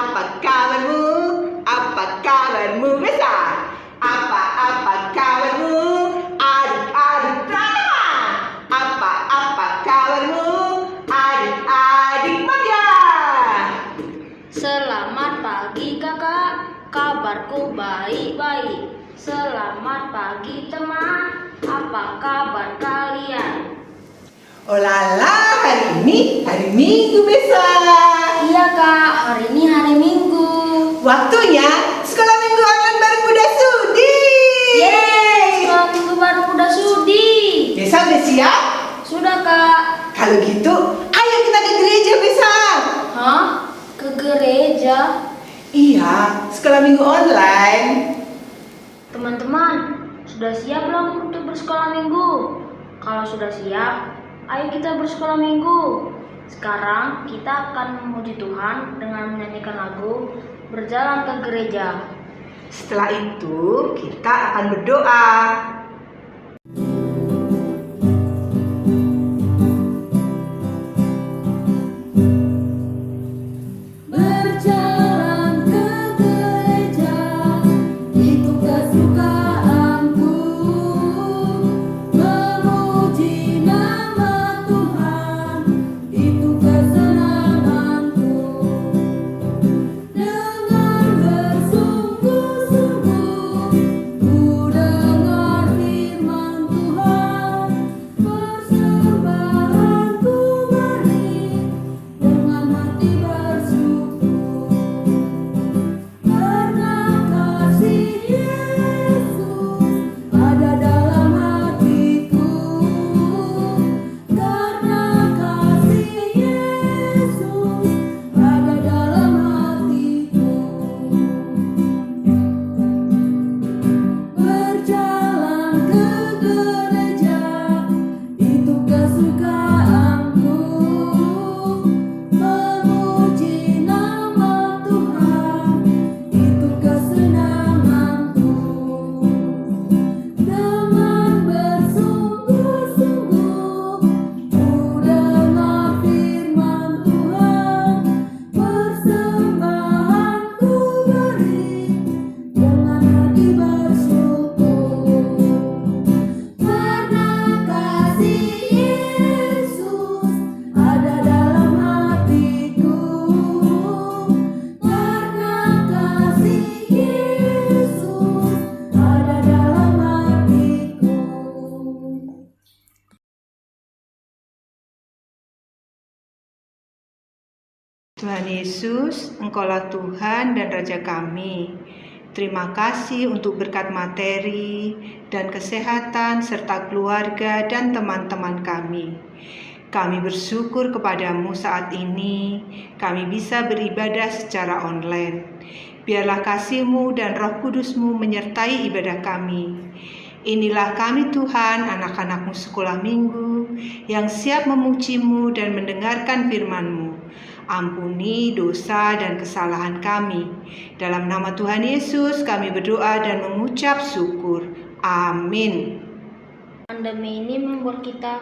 Apa kabarmu? Apa kabarmu besar? Apa kabarmu? Adik-adik Prama. Apa kabarmu? Adik-adik Maria. Selamat pagi kakak, kabarku baik-baik. Selamat pagi teman, apa kabar kalian? Oh lala, hari ini hari Minggu besar. Iya kak, hari ini hari Minggu. Waktunya sekolah minggu online bareng Bunda Sudi. Yeay, sekolah minggu baru udah sudi. Besar udah siap? Sudah kak. Kalau gitu, ayo kita ke gereja besar. Hah? Ke gereja? Iya, sekolah minggu online. Teman-teman, sudah siap belum untuk bersekolah minggu? Kalau sudah siap, ayo kita bersekolah minggu. Sekarang kita akan memuji Tuhan dengan menyanyikan lagu Berjalan ke Gereja. Setelah itu, kita akan berdoa. Berjalan ke gereja, itu kesukaanku. Memuji nama Tuhan, itu kesenanganku. Dengan bersungguh-sungguh, ku dengar firman Tuhan. Persembahanku beri dengan hati bersyukur. Karena kasih Yesus ada dalam hatiku. Karena kasih Yesus ada dalam hatiku. Berjalan ke gereja, itu kesukaanku. Memuji nama Tuhan, itu kesenanganku. Dengan bersungguh-sungguh, ku dengar firman Tuhan. Persembahanku beri dengan hati bersyukur. Karena kasih Yesus ada dalam hatiku. Karena kasih Yesus ada dalam hatiku. Tuhan Yesus, Engkaulah Tuhan dan Raja kami. Terima kasih untuk berkat materi dan kesehatan serta keluarga dan teman-teman kami. Kami bersyukur kepadamu saat ini kami bisa beribadah secara online. Biarlah kasih-Mu dan Roh Kudus-Mu menyertai ibadah kami. Inilah kami Tuhan, anak-anak-Mu sekolah minggu yang siap memuji-Mu dan mendengarkan firman-Mu. Ampuni dosa dan kesalahan kami. Dalam nama Tuhan Yesus kami berdoa dan mengucap syukur. Amin. Pandemi ini membuat kita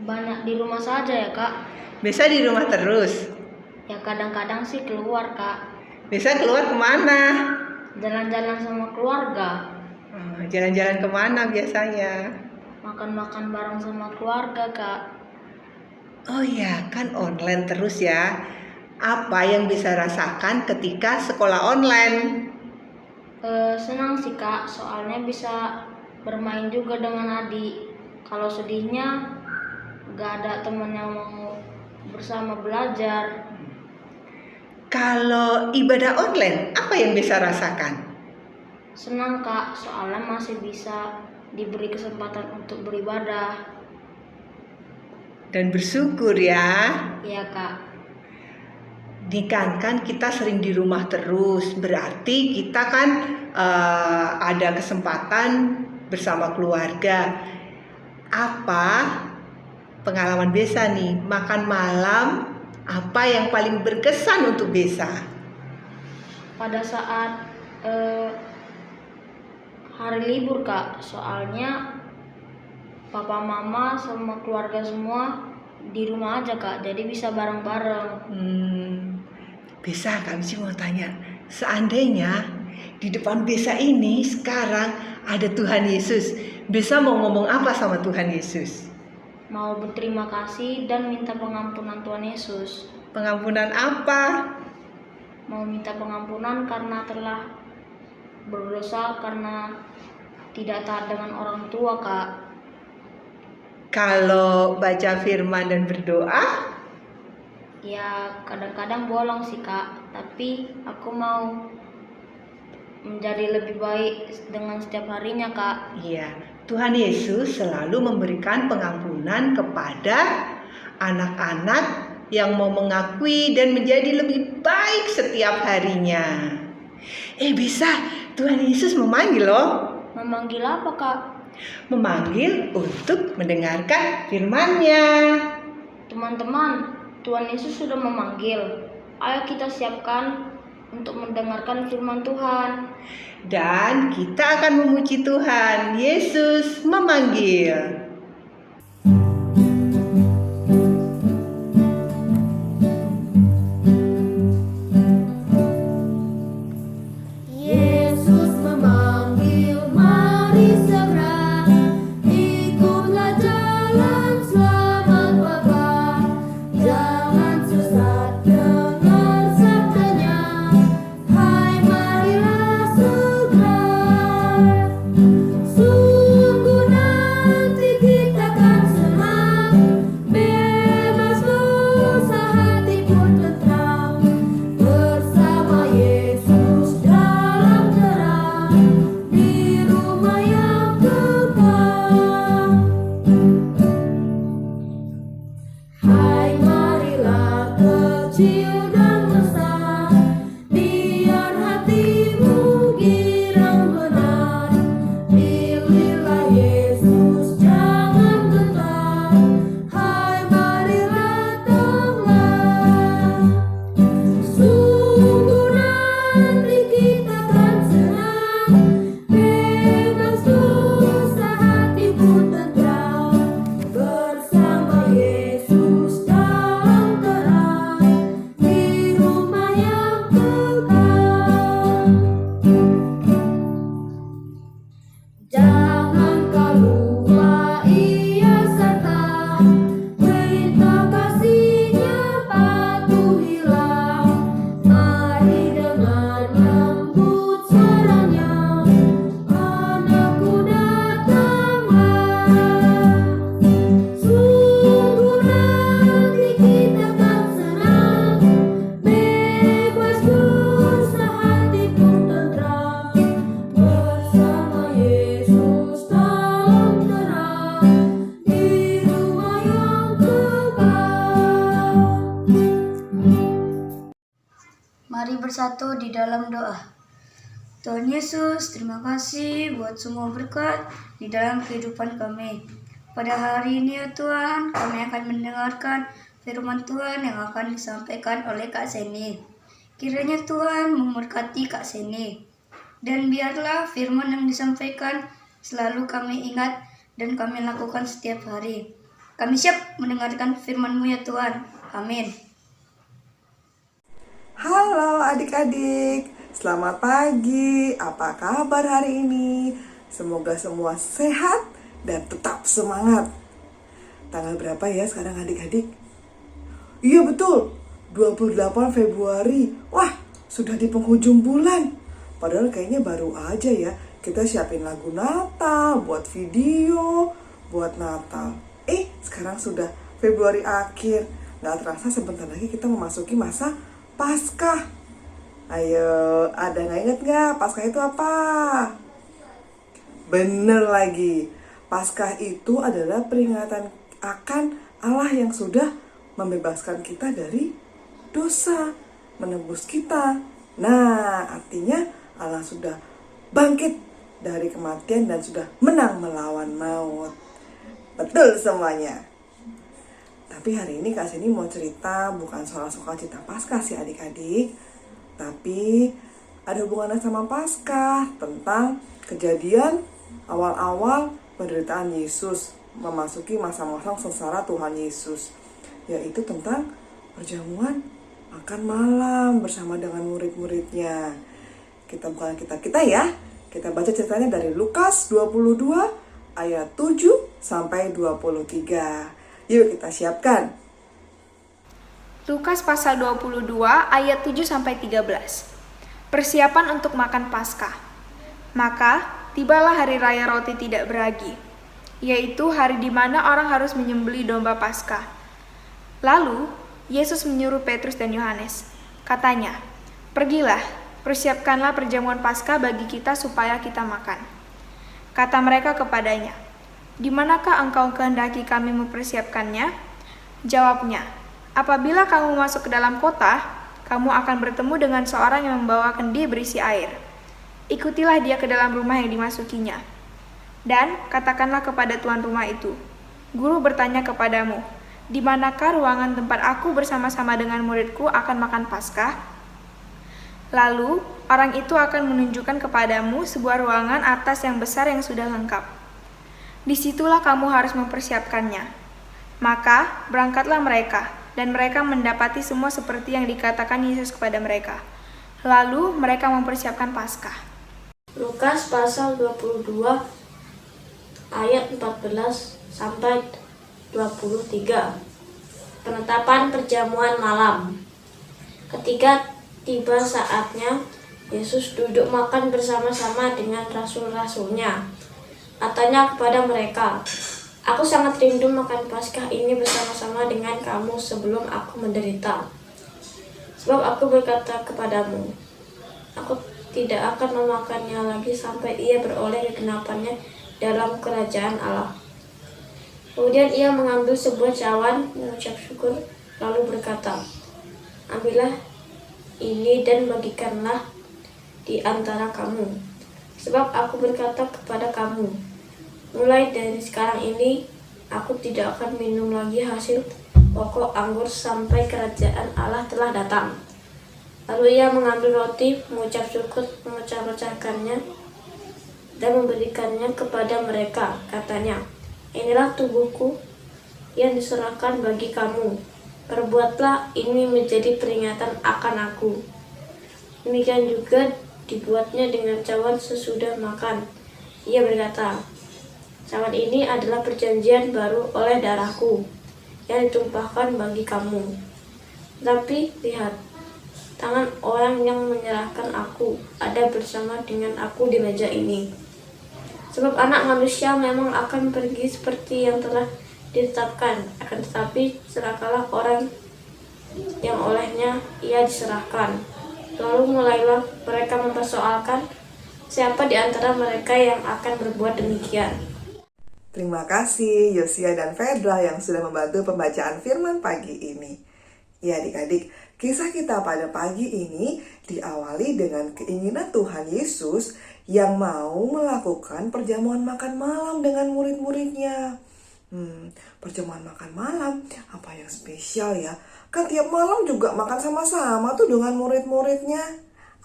banyak di rumah saja ya kak. Biasa di rumah terus. Ya kadang-kadang sih keluar kak. Biasa keluar kemana? Jalan-jalan sama keluarga. Jalan-jalan kemana biasanya? Makan-makan bareng sama keluarga kak. Oh ya, kan online terus ya. Apa yang bisa rasakan ketika sekolah online? Senang sih kak, soalnya bisa bermain juga dengan adik. Kalau sedihnya gak ada teman yang mau bersama belajar. Kalau ibadah online, apa yang bisa rasakan? Senang kak, soalnya masih bisa diberi kesempatan untuk beribadah. Dan bersyukur ya. Iya kak. Kan kita sering di rumah terus, berarti kita kan ada kesempatan bersama keluarga. Apa pengalaman Besa nih, makan malam, apa yang paling berkesan untuk Besa? Pada saat hari libur kak, soalnya papa mama sama keluarga semua di rumah aja kak, jadi bisa bareng-bareng. Bisa, Kak Mici mau tanya, seandainya di depan Besa ini sekarang ada Tuhan Yesus, Besa mau ngomong apa sama Tuhan Yesus? Mau berterima kasih dan minta pengampunan Tuhan Yesus. Pengampunan apa? Mau minta pengampunan karena telah berdosa karena tidak taat dengan orang tua, Kak. Kalau baca firman dan berdoa, Ya kadang-kadang bolong sih, Kak. Tapi aku mau menjadi lebih baik dengan setiap harinya, Kak. iya, Tuhan Yesus selalu memberikan pengampunan kepada anak-anak yang mau mengakui dan menjadi lebih baik setiap harinya. Bisa, Tuhan Yesus memanggil loh. Memanggil apa, Kak? Memanggil untuk mendengarkan firman-Nya. Teman-teman, Tuhan Yesus sudah memanggil. Ayo kita siapkan untuk mendengarkan firman Tuhan. Dan kita akan memuji Tuhan. Yesus memanggil. Yesus memanggil, mari segera ikutlah jalan selamat Bapa. Jangan sesat dengar sabdanya, hai marilah segera. Sungguh nanti kita akan senang, bebas dosa hati pun tentram. Bersama Yesus dalam terang, di rumah yang kekal. Hai marilah kecil dan besar, biar hatimu girang benar. Pilihlah Yesus, jangan gentar, hai marilah datanglah. Sungguh nanti kita akan senang, bebas dosa hati pun tentram. Bersama Yesus dalam terang, di rumah yang kekal. Jangan kau lupa Ia serta, perintah kasih-Nya patuhilah. Mari dengan lembut suaranya, anakku datanglah. Sungguh nanti kita akan senang, bebas dosa hati pun tentram. Bersama Yesus dalam terang, di rumah yang kekal. Mari bersatu di dalam doa. Tuhan Yesus, terima kasih buat semua berkat di dalam kehidupan kami. Pada hari ini ya Tuhan, kami akan mendengarkan firman Tuhan yang akan disampaikan oleh Kak Seni. Kiranya Tuhan memberkati Kak Seni. Dan biarlah firman yang disampaikan selalu kami ingat dan kami lakukan setiap hari. Kami siap mendengarkan firman-Mu ya Tuhan. Amin. Halo adik-adik, selamat pagi. Apa kabar hari ini? Semoga semua sehat dan tetap semangat. Tanggal berapa ya sekarang adik-adik? Iya betul, 28 Februari. Wah, sudah di penghujung bulan. Padahal kayaknya baru aja ya kita siapin lagu Natal, buat video, buat Natal. Sekarang sudah Februari akhir. Gak terasa sebentar lagi kita memasuki masa Paskah. Ayo, ada nggak inget nggak Paskah itu apa? Bener lagi, Paskah itu adalah peringatan akan Allah yang sudah membebaskan kita dari dosa, menebus kita. Nah, artinya Allah sudah bangkit dari kematian dan sudah menang melawan maut. Betul semuanya. Tapi hari ini Kak Sini mau cerita bukan soal sukacita Paskah sih adik-adik, tapi ada hubungannya sama Paskah, tentang kejadian awal-awal penderitaan Yesus memasuki masa-masa sengsara Tuhan Yesus, yaitu tentang perjamuan makan malam bersama dengan murid-muridnya. Kita bukan kita ya. Kita baca ceritanya dari Lukas 22 ayat 7 sampai 23. Yuk kita siapkan. Lukas pasal 22 ayat 7 sampai 13. Persiapan untuk makan Paskah. Maka tibalah hari raya roti tidak beragi, yaitu hari di mana orang harus menyembelih domba Paskah. Lalu Yesus menyuruh Petrus dan Yohanes. Katanya, "Pergilah, persiapkanlah perjamuan Paskah bagi kita supaya kita makan." Kata mereka kepadanya, "Di manakah engkau kehendaki kami mempersiapkannya?" Jawabnya, "Apabila kamu masuk ke dalam kota, kamu akan bertemu dengan seorang yang membawa kendi berisi air. Ikutilah dia ke dalam rumah yang dimasukinya. Dan katakanlah kepada tuan rumah itu, 'Guru bertanya kepadamu, di manakah ruangan tempat aku bersama-sama dengan muridku akan makan Paskah?' Lalu orang itu akan menunjukkan kepadamu sebuah ruangan atas yang besar yang sudah lengkap. Disitulah kamu harus mempersiapkannya." Maka berangkatlah mereka, dan mereka mendapati semua seperti yang dikatakan Yesus kepada mereka. Lalu mereka mempersiapkan Paskah. Lukas pasal 22 ayat 14 sampai 23. Penetapan perjamuan malam. Ketika tiba saatnya, Yesus duduk makan bersama-sama dengan rasul-rasulnya. Katanya kepada mereka, "Aku sangat rindu makan Paskah ini bersama-sama dengan kamu sebelum aku menderita. Sebab aku berkata kepadamu, aku tidak akan memakannya lagi sampai ia beroleh kegenapannya dalam kerajaan Allah." Kemudian ia mengambil sebuah cawan, mengucap syukur, lalu berkata, "Ambillah ini dan bagikanlah di antara kamu. Sebab aku berkata kepada kamu, mulai dari sekarang ini, aku tidak akan minum lagi hasil pokok anggur sampai kerajaan Allah telah datang." Lalu ia mengambil roti, mengucap syukur, memecah-mecahkannya, dan memberikannya kepada mereka. Katanya, "Inilah tubuhku yang diserahkan bagi kamu. Perbuatlah ini menjadi peringatan akan aku." Demikian juga dibuatnya dengan cawan sesudah makan. Ia berkata, "Cawan ini adalah perjanjian baru oleh darahku yang ditumpahkan bagi kamu. Tapi lihat, tangan orang yang menyerahkan aku ada bersama dengan aku di meja ini. Sebab anak manusia memang akan pergi seperti yang telah ditetapkan, akan tetapi celakalah orang yang olehnya ia diserahkan." Lalu mulailah mereka mempersoalkan siapa di antara mereka yang akan berbuat demikian. Terima kasih Yosia dan Fedra yang sudah membantu pembacaan firman pagi ini. Ya adik-adik, kisah kita pada pagi ini diawali dengan keinginan Tuhan Yesus yang mau melakukan perjamuan makan malam dengan murid-muridnya. Perjamuan makan malam, apa yang spesial ya? Kan tiap malam juga makan sama-sama tuh dengan murid-muridnya.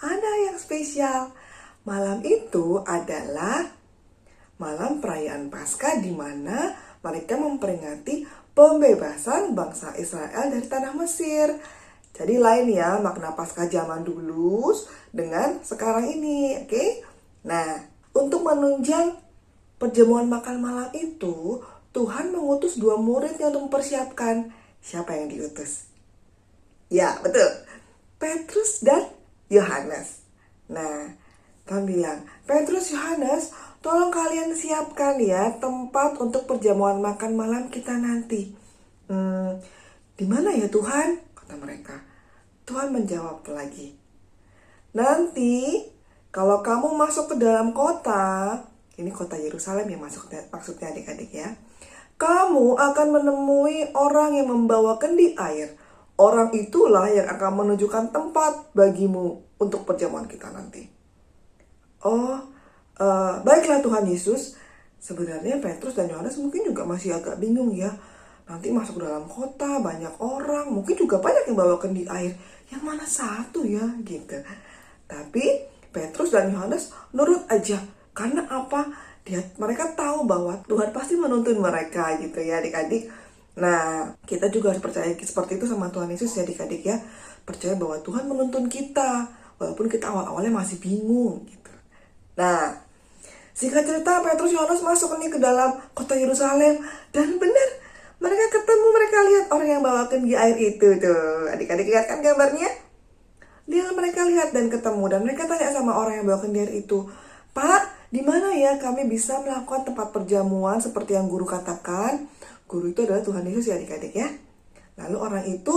Ada yang spesial. Malam itu adalah malam perayaan Paskah di mana mereka memperingati pembebasan bangsa Israel dari tanah Mesir. Jadi lain ya makna Paskah zaman dulu dengan sekarang ini, oke? Nah, untuk menunjang perjamuan makan malam itu, Tuhan mengutus 2 muridnya untuk mempersiapkan. Siapa yang diutus? Ya, betul. Petrus dan Yohanes. Nah, Tuhan bilang, "Petrus, Yohanes, tolong kalian siapkan ya tempat untuk perjamuan makan malam kita nanti." "Di mana ya Tuhan?" kata mereka. Tuhan menjawab lagi, "Nanti kalau kamu masuk ke dalam kota," ini kota Yerusalem yang maksudnya adik-adik ya, "kamu akan menemui orang yang membawa kendi air. Orang itulah yang akan menunjukkan tempat bagimu untuk perjamuan kita nanti." Oh, baiklah Tuhan Yesus. Sebenarnya Petrus dan Yohanes mungkin juga masih agak bingung ya. Nanti masuk dalam kota, banyak orang, mungkin juga banyak yang bawa kendi air. Yang mana satu ya gitu. Tapi Petrus dan Yohanes nurut aja. Karena apa? Mereka tahu bahwa Tuhan pasti menuntun mereka gitu ya adik-adik. Nah, kita juga harus percaya seperti itu sama Tuhan Yesus ya adik-adik ya. percaya bahwa Tuhan menuntun kita, walaupun kita awal-awalnya masih bingung gitu. Nah, singkat cerita, Petrus Yohanes masuk nih ke dalam kota Yerusalem, dan benar, mereka ketemu, mereka lihat orang yang bawakan di air itu tuh. Adik-adik lihat kan gambarnya? Mereka lihat dan ketemu, dan mereka tanya sama orang yang bawakan di air itu, "Pak, di mana ya kami bisa melakukan tempat perjamuan seperti yang guru katakan?" Guru itu adalah Tuhan Yesus ya adik-adik ya. Lalu orang itu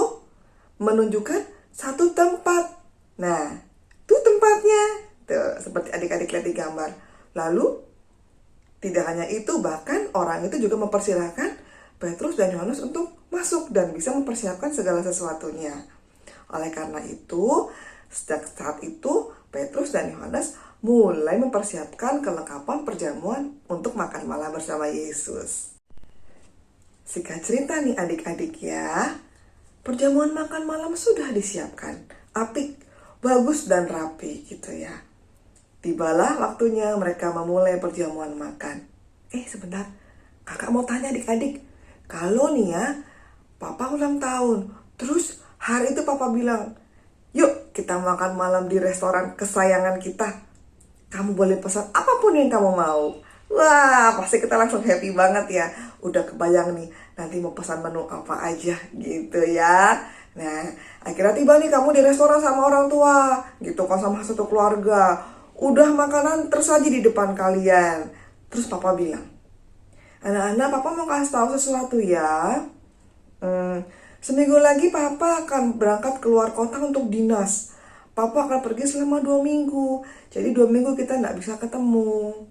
menunjukkan satu tempat. Nah, itu tempatnya. Tuh, seperti adik-adik lihat di gambar. Lalu, tidak hanya itu, bahkan orang itu juga mempersilahkan Petrus dan Yohanes untuk masuk dan bisa mempersiapkan segala sesuatunya. Oleh karena itu, sejak saat itu, Petrus dan Yohanes mulai mempersiapkan kelengkapan perjamuan untuk makan malam bersama Yesus. Singkat cerita nih adik-adik ya, perjamuan makan malam sudah disiapkan, apik, bagus dan rapi gitu ya. Tibalah waktunya mereka memulai perjamuan makan. Sebentar, kakak mau tanya adik-adik, kalau nih ya, papa ulang tahun, terus hari itu papa bilang, "Yuk kita makan malam di restoran kesayangan kita. Kamu boleh pesan apapun yang kamu mau." Wah, pasti kita langsung happy banget ya. Udah kebayang nih, nanti mau pesan menu apa aja gitu ya. Nah, akhirnya tiba nih kamu di restoran sama orang tua, gitu kan, sama satu keluarga. Udah makanan tersaji di depan kalian. Terus papa bilang, "Anak-anak, papa mau kasih tahu sesuatu ya. Seminggu lagi papa akan berangkat keluar kota untuk dinas. Papa akan pergi selama 2 minggu. Jadi 2 minggu kita nggak bisa ketemu.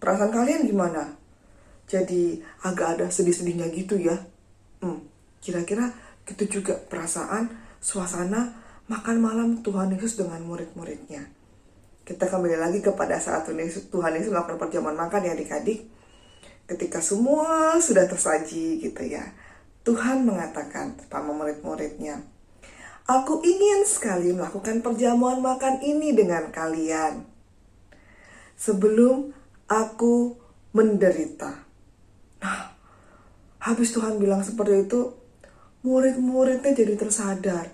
Perasaan kalian gimana?" Jadi agak ada sedih-sedihnya gitu ya. Kira-kira gitu juga perasaan, suasana makan malam Tuhan Yesus dengan murid-muridnya. Kita kembali lagi kepada saat Tuhan Yesus melakukan perjamuan makan ya adik-adik. Ketika semua sudah tersaji gitu ya, Tuhan mengatakan sama murid-muridnya, "Aku ingin sekali melakukan perjamuan makan ini dengan kalian sebelum aku menderita." Nah, habis Tuhan bilang seperti itu, murid-muridnya jadi tersadar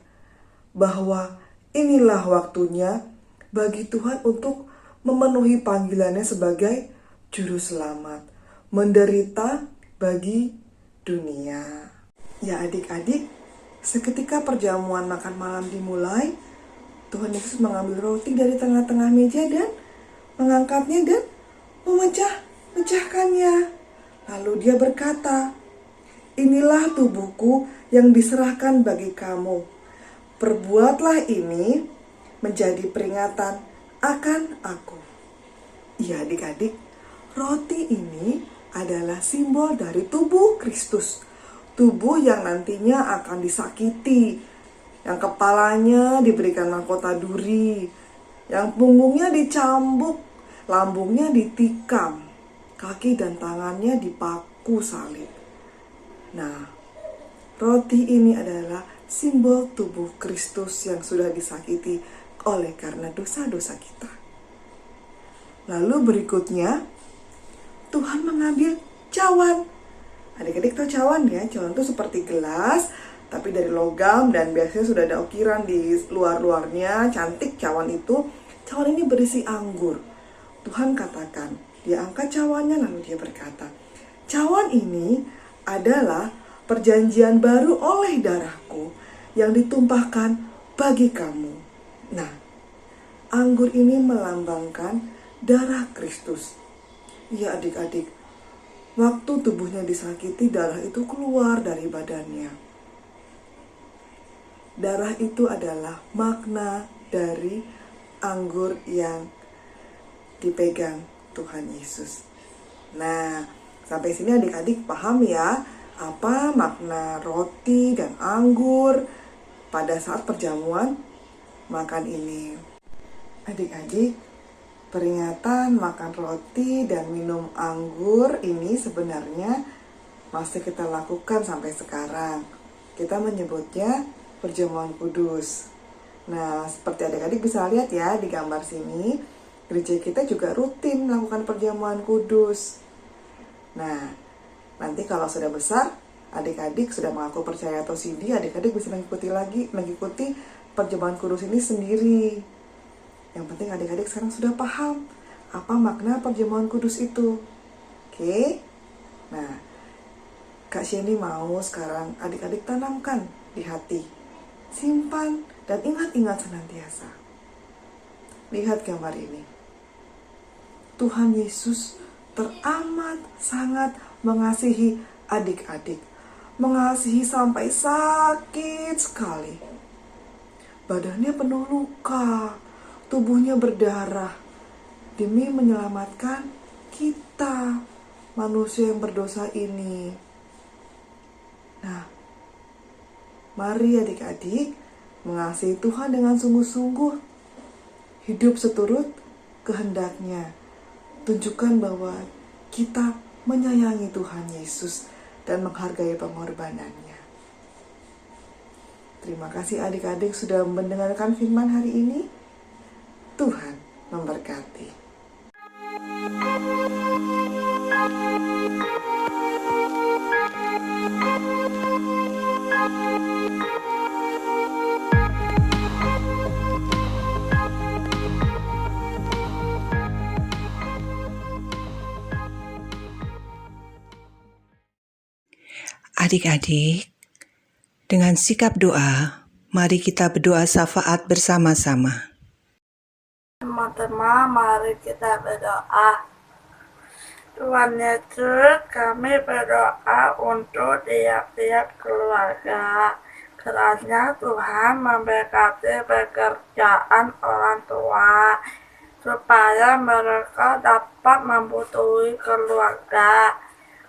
bahwa inilah waktunya bagi Tuhan untuk memenuhi panggilannya sebagai juru selamat, menderita bagi dunia. Ya adik-adik, seketika perjamuan makan malam dimulai, Tuhan Yesus mengambil roti dari tengah-tengah meja dan mengangkatnya dan memecahkannya. Lalu dia berkata, "Inilah tubuhku yang diserahkan bagi kamu. Perbuatlah ini menjadi peringatan akan aku." Ya adik-adik, roti ini adalah simbol dari tubuh Kristus. Tubuh yang nantinya akan disakiti, yang kepalanya diberikan mahkota duri, yang punggungnya dicambuk, lambungnya ditikam, kaki dan tangannya dipaku salib. Nah, roti ini adalah simbol tubuh Kristus yang sudah disakiti oleh karena dosa-dosa kita. Lalu berikutnya, Tuhan mengambil cawan. Adik-adik tahu cawan ya? Cawan itu seperti gelas, tapi dari logam dan biasanya sudah ada ukiran di luar-luarnya. Cantik cawan itu. Cawan ini berisi anggur. Tuhan katakan, dia angkat cawannya lalu dia berkata, "Cawan ini adalah perjanjian baru oleh darahku yang ditumpahkan bagi kamu." Nah, anggur ini melambangkan darah Kristus. Ya adik-adik, waktu tubuhnya disakiti, darah itu keluar dari badannya. Darah itu adalah makna dari anggur yang dipegang Tuhan Yesus. Nah, sampai sini adik-adik paham ya, apa makna roti dan anggur pada saat perjamuan makan ini. Adik-adik, peringatan makan roti dan minum anggur ini sebenarnya masih kita lakukan sampai sekarang. Kita menyebutnya perjamuan kudus. Nah, seperti adik-adik bisa lihat ya di gambar sini, gereja kita juga rutin melakukan perjamuan kudus. Nah, nanti kalau sudah besar, adik-adik sudah mengaku percaya atau tidak, adik-adik bisa mengikuti perjamuan kudus ini sendiri. Yang penting adik-adik sekarang sudah paham apa makna perjamuan kudus itu. Oke? Nah, Kak Sheni mau sekarang adik-adik tanamkan di hati. Simpan dan ingat-ingat senantiasa. Lihat gambar ini. Tuhan Yesus teramat sangat mengasihi adik-adik. Mengasihi sampai sakit sekali. Badannya penuh luka, tubuhnya berdarah demi menyelamatkan kita, manusia yang berdosa ini. Nah, mari adik-adik mengasihi Tuhan dengan sungguh-sungguh. Hidup seturut kehendaknya. Tunjukkan bahwa kita menyayangi Tuhan Yesus dan menghargai pengorbanannya. Terima kasih adik-adik sudah mendengarkan firman hari ini. Tuhan memberkati. Adik-adik, dengan sikap doa, mari kita berdoa syafaat bersama-sama. Teman-teman, mari kita berdoa. Tuhan Yesus, kami berdoa untuk tiap-tiap keluarga. Kiranya Tuhan memberkati pekerjaan orang tua, supaya mereka dapat membutuhkan keluarga.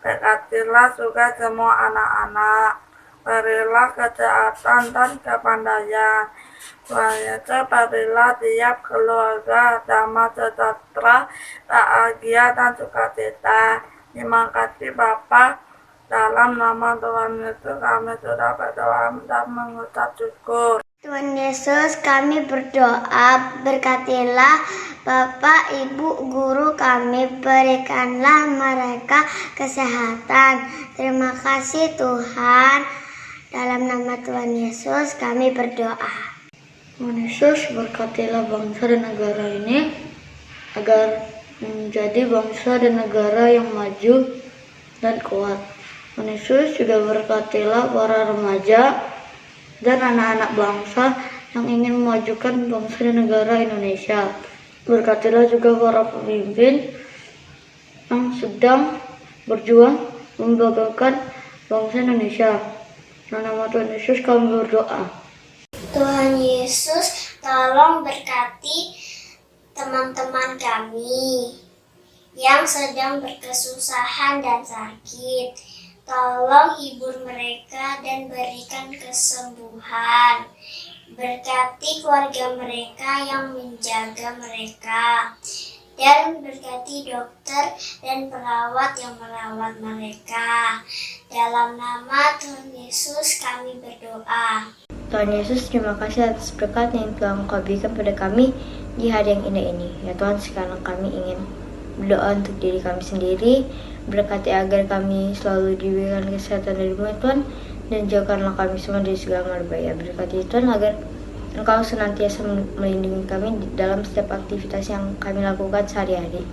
Berkatilah juga semua anak-anak. Berilah kesehatan dan kepandaian. Tuhan Yesus, berilah tiap keluarga damai sejahtera, bahagia dan sukacita. Terima kasih Bapa. Dalam nama Tuhan Yesus kami sudah berdoa dan mengucap syukur. Tuhan Yesus, kami berdoa, berkatilah Bapak, Ibu, Guru kami, berikanlah mereka kesehatan. Terima kasih Tuhan. Dalam nama Tuhan Yesus kami berdoa. Tuhan Yesus, berkatilah bangsa dan negara ini agar menjadi bangsa dan negara yang maju dan kuat. Tuhan Yesus juga berkatilah para remaja dan anak-anak bangsa yang ingin memajukan bangsa dan negara Indonesia. Berkatilah juga para pemimpin yang sedang berjuang membanggakan bangsa Indonesia. Dalam nama Tuhan Yesus kami berdoa. Tuhan Yesus, tolong berkati teman-teman kami yang sedang berkesusahan dan sakit. Tolong hibur mereka dan berikan kesembuhan. Berkati keluarga mereka yang menjaga mereka. Dan berkati dokter dan perawat yang merawat mereka. Dalam nama Tuhan Yesus kami berdoa. Tuhan Yesus, terima kasih atas berkat yang telah Engkau berikan pada kami di hari yang indah ini. Ya Tuhan, sekarang kami ingin berdoa untuk diri kami sendiri. Berkati agar kami selalu diberikan kesehatan dari-Mu Tuhan, dan jauhkanlah kami semua dari segala mara bahaya. Berkati Tuhan agar Engkau senantiasa melindungi kami dalam setiap aktivitas yang kami lakukan sehari-hari.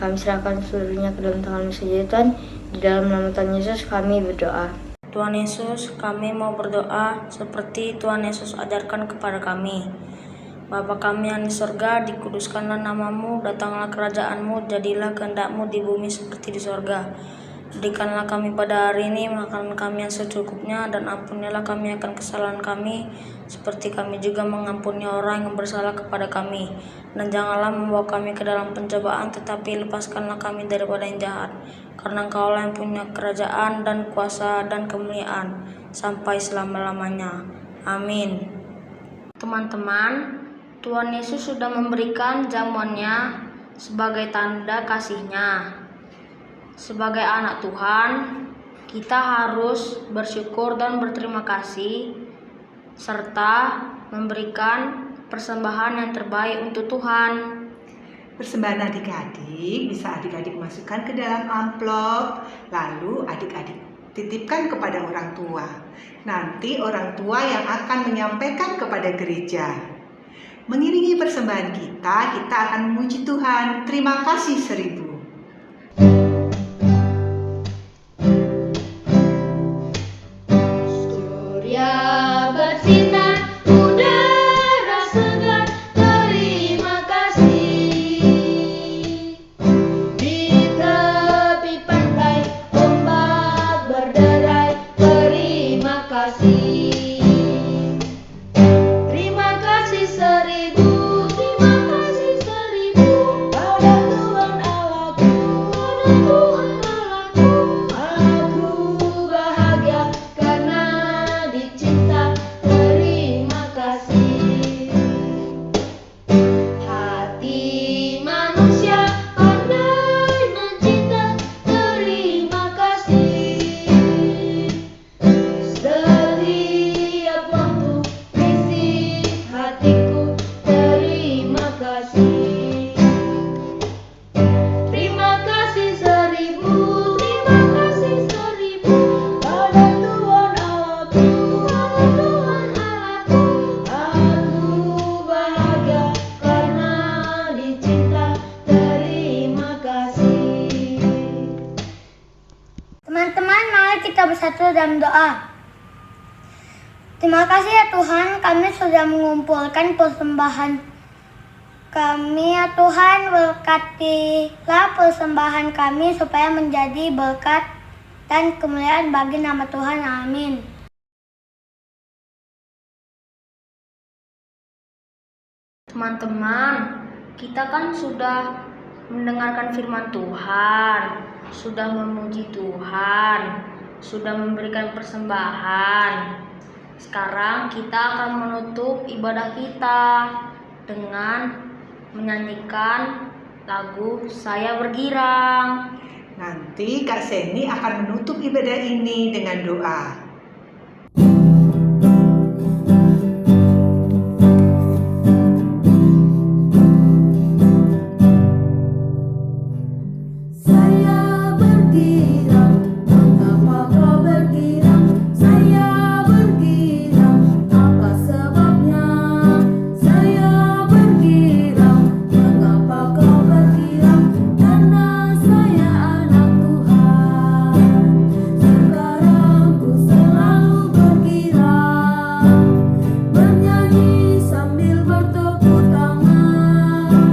Kami serahkan seluruhnya ke dalam tangan-Mu saja Tuhan. Di dalam nama Tuhan Yesus kami berdoa. Tuhan Yesus, kami mau berdoa seperti Tuhan Yesus ajarkan kepada kami. Bapa kami yang di sorga, dikuduskanlah namamu, datanglah kerajaan-Mu, jadilah kehendak-Mu di bumi seperti di sorga. Berikanlah kami pada hari ini makanan kami yang secukupnya, dan ampunilah kami akan kesalahan kami, seperti kami juga mengampuni orang yang bersalah kepada kami. Dan janganlah membawa kami ke dalam pencobaan, tetapi lepaskanlah kami daripada yang jahat. Karena Engkaulah yang punya kerajaan dan kuasa dan kemuliaan sampai selama-lamanya. Amin. Teman-teman, Tuhan Yesus sudah memberikan jamuannya sebagai tanda kasih-Nya. Sebagai anak Tuhan, kita harus bersyukur dan berterima kasih, serta memberikan persembahan yang terbaik untuk Tuhan. Persembahan adik-adik bisa adik-adik masukkan ke dalam amplop, lalu adik-adik titipkan kepada orang tua. Nanti orang tua yang akan menyampaikan kepada gereja. Mengiringi persembahan kita akan memuji Tuhan. Terima kasih 1000. Surya bersinar, udara segar, terima kasih. Di tepi pantai, ombak berderai, terima kasih. Terima kasih 1000, terima kasih 1000 pada Tuhan Allahku, pada Tuhan Allahku. Aku bahagia karena dicinta, terima kasih. Hati manusia pandai mencinta, terima kasih. Setiap waktu isi hatiku, terima kasih. Terima kasih 1000, terima kasih 1000 pada Tuhan Allahku, pada Tuhan Allahku. Aku bahagia karena dicinta, terima kasih. Teman-teman, mari kita bersatu dalam doa. Terima kasih ya Tuhan, kami sudah mengumpulkan persembahan kami ya Tuhan. Berkatilah persembahan kami supaya menjadi berkat dan kemuliaan bagi nama Tuhan. Amin. Teman-teman, kita kan sudah mendengarkan firman Tuhan, sudah memuji Tuhan, sudah memberikan persembahan. Sekarang kita akan menutup ibadah kita dengan menyanyikan lagu Saya Bergirang. Nanti Kak Seni akan menutup ibadah ini dengan doa. Saya bergirang, mengapa kau bergirang? Saya bergirang, apa sebabnya? Saya bergirang, mengapa kau bergirang? Karena saya anak Tuhan. Sekarang ku selalu bergirang, bernyanyi sambil bertepuk tangan.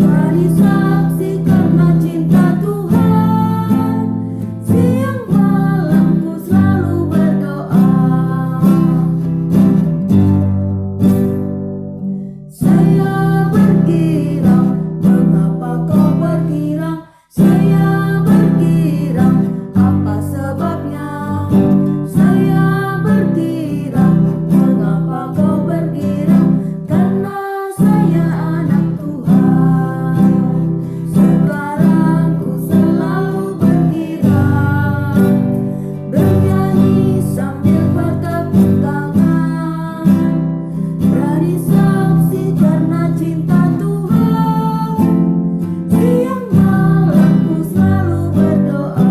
Mari saksi karena cinta Tuhan, siang malam ku selalu berdoa. Saya bergirang, mengapa kau bergirang? Saya bergirang, apa sebabnya? Saya bergirang, mengapa kau bergirang? Karena saya anak Tuhan. Sekarang ku selalu bergirang, bernyanyi sambil bertepuk tangan. Berani saksi karena cinta Tuhan, siang malam ku selalu berdoa.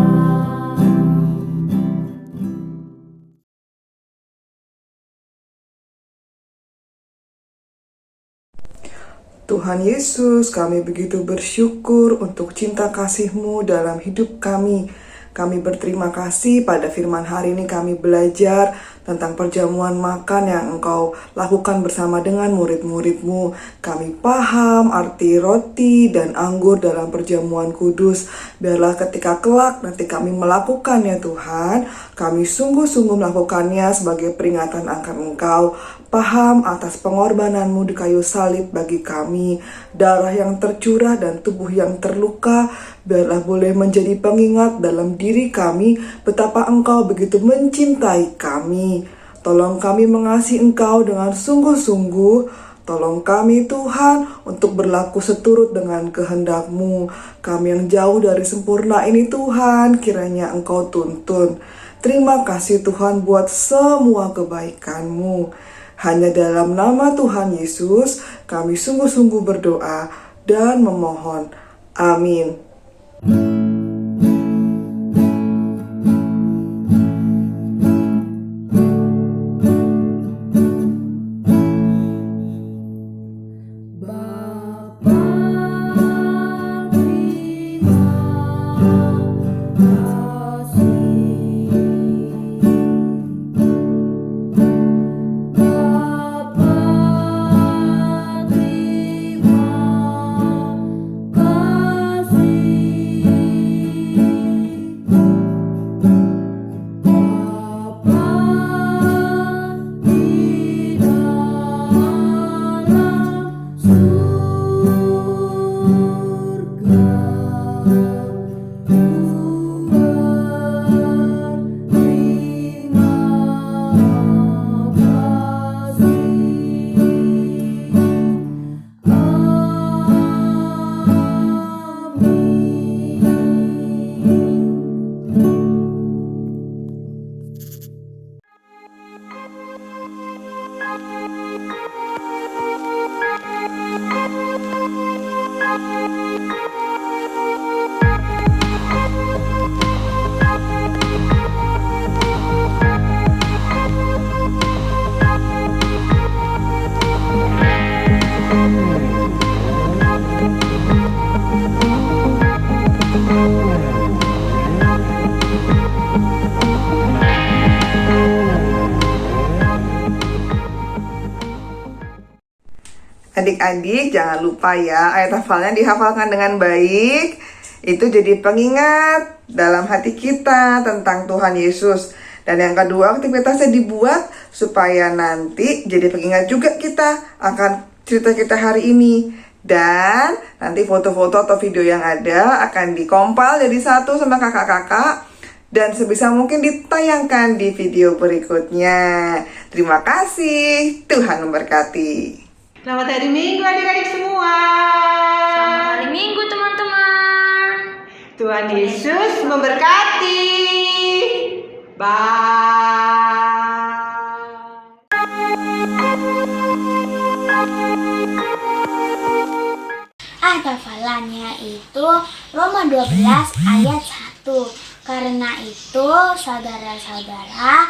Tuhan Yesus, kami begitu bersyukur untuk cinta kasih-Mu dalam hidup kami. Kami berterima kasih pada firman hari ini kami belajar tentang perjamuan makan yang Engkau lakukan bersama dengan murid-murid-Mu. Kami paham arti roti dan anggur dalam perjamuan kudus. Biarlah ketika kelak nanti kami melakukannya Tuhan, kami sungguh-sungguh melakukannya sebagai peringatan akan Engkau. Paham atas pengorbanan-Mu di kayu salib bagi kami, darah yang tercurah dan tubuh yang terluka, biarlah boleh menjadi pengingat dalam diri kami betapa Engkau begitu mencintai kami. Tolong kami mengasihi Engkau dengan sungguh-sungguh. Tolong kami Tuhan untuk berlaku seturut dengan kehendak-Mu. Kami yang jauh dari sempurna ini Tuhan, kiranya Engkau tuntun. Terima kasih Tuhan buat semua kebaikan-Mu. Hanya dalam nama Tuhan Yesus kami sungguh-sungguh berdoa dan memohon. Amin. adik-adik jangan lupa ya ayat hafalnya dihafalkan dengan baik. Itu jadi pengingat dalam hati kita tentang Tuhan Yesus. Dan yang kedua, aktivitasnya dibuat supaya nanti jadi pengingat juga kita akan cerita kita hari ini. Dan nanti foto-foto atau video yang ada akan dikompil jadi satu sama kakak-kakak. Dan sebisa mungkin ditayangkan di video berikutnya. Terima kasih, Tuhan memberkati. Selamat hari Minggu adik-adik semua. Selamat hari Minggu teman-teman. Tuhan Yesus memberkati. Bye. Hafalannya itu Roma 12 ayat 1. Karena itu, saudara-saudara,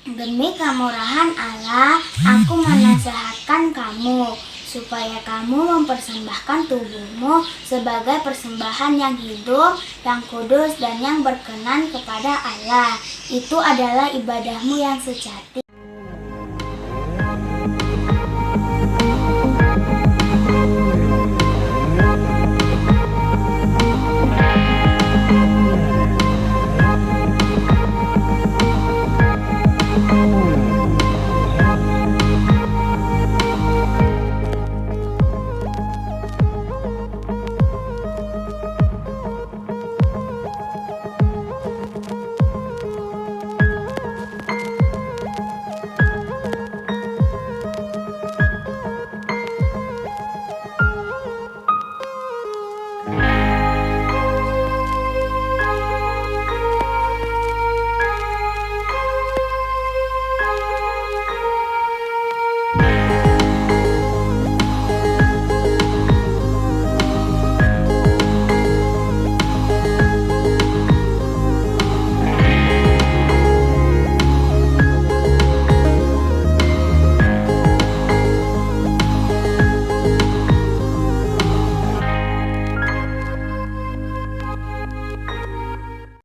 demi kemurahan Allah, aku menasihatkan kamu supaya kamu mempersembahkan tubuhmu sebagai persembahan yang hidup, yang kudus, dan yang berkenan kepada Allah. Itu adalah ibadahmu yang sejati.